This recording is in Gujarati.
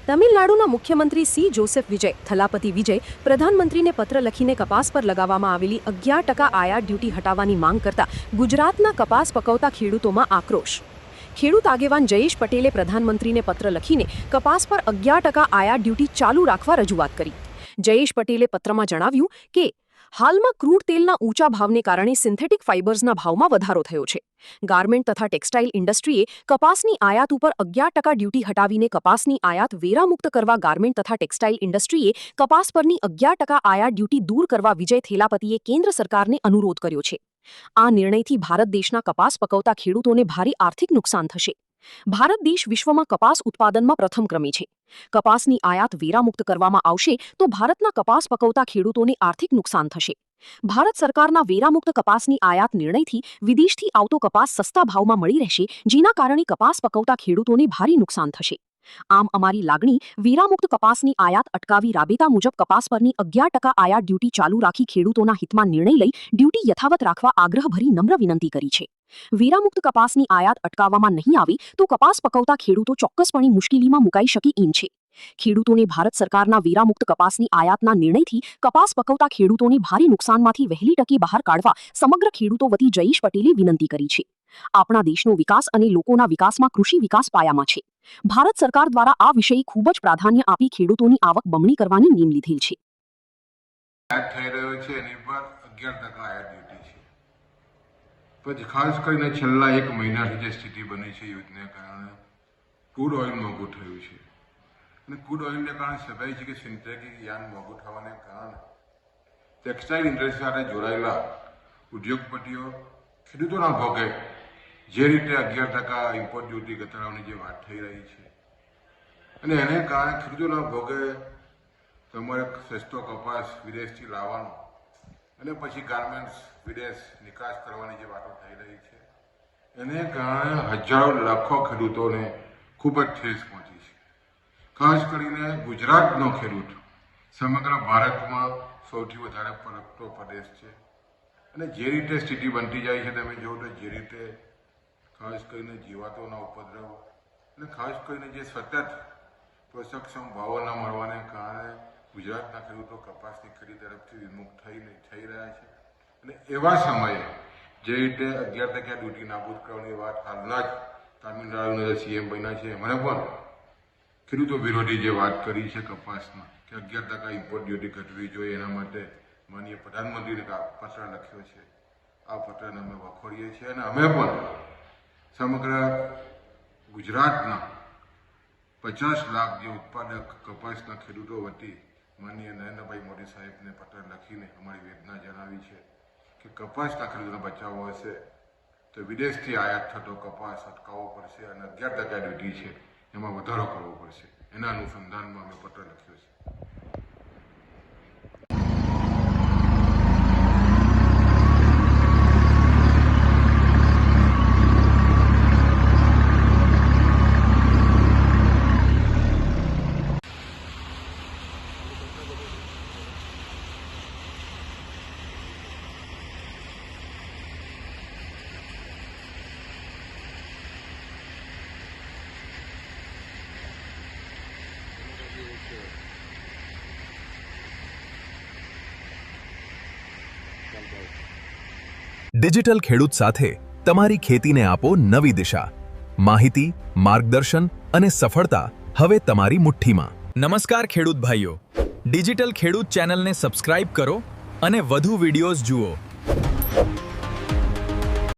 તમિલનાડુના મુખ્યમંત્રી સી જોસેફ વિજય થલાપતિ વિજય પ્રધાનમંત્રીને પત્ર લખીને કપાસ પર લગાવવામાં આવેલી 11% આયાત ડ્યુટી હટાવવાની માંગ કરતા ગુજરાતના કપાસ પકવતા ખેડૂતોમાં આક્રોશ. ખેડૂત આગેવાન જયેશ પટેલે પ્રધાનમંત્રીને પત્ર લખીને કપાસ પર 11% આયાત ડ્યુટી ચાલુ રાખવા રજૂઆત કરી. જયેશ પટેલે પત્રમાં જણાવ્યું કે હાલમાં ક્રૂડ તેલના ઊંચા ભાવને કારણે સિન્થેટિક ફાઇબર્સના ભાવમાં વધારો થયો છે. ગાર્મેન્ટ તથા ટેક્સટાઇલ ઇન્ડસ્ટ્રીએ કપાસની આયાત ઉપર 11% ડ્યુટી હટાવીને કપાસની આયાત વેરામુક્ત કરવા ગાર્મેન્ટ તથા ટેક્સટાઇલ ઇન્ડસ્ટ્રીએ કપાસ પરની 11% આયાત ડ્યુટી દૂર કરવા વિજય થેલાપતિએ કેન્દ્ર સરકારને અનુરોધ કર્યો છે. આ નિર્ણયથી ભારત દેશના કપાસ પકવતા ખેડૂતોને ભારે આર્થિક નુકસાન થશે. ભારત દેશ વિશ્વમાં કપાસ ઉત્પાદનમાં પ્રથમ ક્રમે છે. કપાસની આયાત વેરામુક્ત કરવામાં આવશે તો ભારતના કપાસ પકવતા ખેડૂતોને આર્થિક નુકસાન થશે. ભારત સરકારના વેરામુક્ત કપાસની આયાત નિર્ણયથી વિદેશથી આવતો કપાસ સસ્તા ભાવમાં મળી રહેશે, જેના કારણે કપાસ પકવતા ખેડૂતોને ભારે નુકસાન થશે. આમ અમારી લાગણી વેરામુક્ત કપાસની આયાત અટકાવી રાબેતા મુજબ કપાસ પરની 11% આયાત ડ્યુટી ચાલુ રાખી ખેડૂતોના હિતમાં નિર્ણય લઈ ડ્યુટી યથાવત રાખવા આગ્રહભરી નમ્ર વિનંતી કરી છે. વેરામુક્ત કપાસની આયાત અટકાવવામાં નહીં આવે તો કપાસ પકવતા ખેડૂતો ચોક્કસપણે મુશ્કેલીમાં મુકાઈ શકે એમ છે. ખેડૂતોને ભારત સરકારના વેરામુક્ત કપાસની આયાતના નિર્ણયથી કપાસ પકવતા ખેડૂતોને ભારે નુકસાનમાંથી વહેલી તકે બહાર કાઢવા સમગ્ર ખેડૂતો વતી જયેશ પટેલે વિનંતી કરી છે. આપણા દેશનો વિકાસ અને લોકોના વિકાસમાં કૃષિ વિકાસ પાયામાં છે. ભારત સરકાર દ્વારા આ વિષયે ખૂબ જ પ્રાધાન્ય આપી ખેડૂતોની આવક બમણી કરવાની નેમ લીધેલ છે. પછી ખાસ કરીને છેલ્લા 1 મહિનાથી જે સ્થિતિ બની છે યુદ્ધને કારણે ક્રૂડ ઓઇલ મોંઘું થયું છે અને ક્રૂડ ઓઇલને કારણે સ્વાભાવિક છે કે સિન્થેટિક યાન મોંઘું થવાને કારણે ટેક્સટાઇલ ઇન્ડસ્ટ્રી સાથે જોડાયેલા ઉદ્યોગપતિઓ ખેડૂતોના ભોગે જે રીતે 11% ઇમ્પોર્ટ ડ્યુટી ઘટાડવાની જે વાત થઈ રહી છે અને એને કારણે ખેડૂતોના ભોગે તમારે સસ્તો કપાસ વિદેશથી લાવવાનો અને પછી ગાર્મેન્ટ્સ વિદેશ નિકાસ કરવાની જે વાતો થઈ રહી છે એને કારણે હજારો લાખો ખેડૂતોને ખૂબ જ ઠેસ પહોંચી છે. ખાસ કરીને ગુજરાતનો ખેડૂત સમગ્ર ભારતમાં સૌથી વધારે પડતો પ્રદેશ છે અને જે રીતે સ્થિતિ બનતી જાય છે તમે જુઓ તો જે રીતે ખાસ કરીને જીવાતોના ઉપદ્રવ અને ખાસ કરીને જે સતત પોષકક્ષમ ભાવો ન મળવાને કારણે ગુજરાતના ખેડૂતો કપાસની ખેતી તરફથી વિમુખ થઈ રહ્યા છે અને એવા સમયે જે રીતે 11% ડ્યુટી નાબૂદ કરવાની વાત હાલના જ તામિલનાડુના જે સીએમ બન્યા છે એમણે પણ ખેડૂતો વિરોધી જે વાત કરી છે કપાસમાં કે 11% ઇમ્પોર્ટ ડ્યુટી ઘટવી જોઈએ એના માટે માનનીય પ્રધાનમંત્રીને પત્ર લખ્યો છે. આ પત્રને અમે વખોડીએ છીએ અને અમે પણ સમગ્ર ગુજરાતના 50 લાખ જે ઉત્પાદક કપાસના ખેડૂતો વતી માનનીય નરેન્દ્રભાઈ મોદી સાહેબને પત્ર લખીને અમારી વેદના જણાવી છે કે કપાસના ખેડૂતોને બચાવવો હશે તો વિદેશથી આયાત થતો કપાસ અટકાવવો પડશે અને 11% ડ્યુટી છે એમાં વધારો કરવો પડશે. એના અનુસંધાનમાં અમે પત્ર લખ્યો છે. ડિજિટલ ખેડૂત સાથે તમારી ખેતીને આપો નવી દિશા. માહિતી, માર્ગદર્શન અને સફળતા હવે તમારી મુઠ્ઠીમાં. નમસ્કાર ખેડૂત ભાઈઓ, ડિજિટલ ખેડૂત ચેનલને સબસ્ક્રાઇબ કરો અને વધુ વિડીયોઝ જુઓ.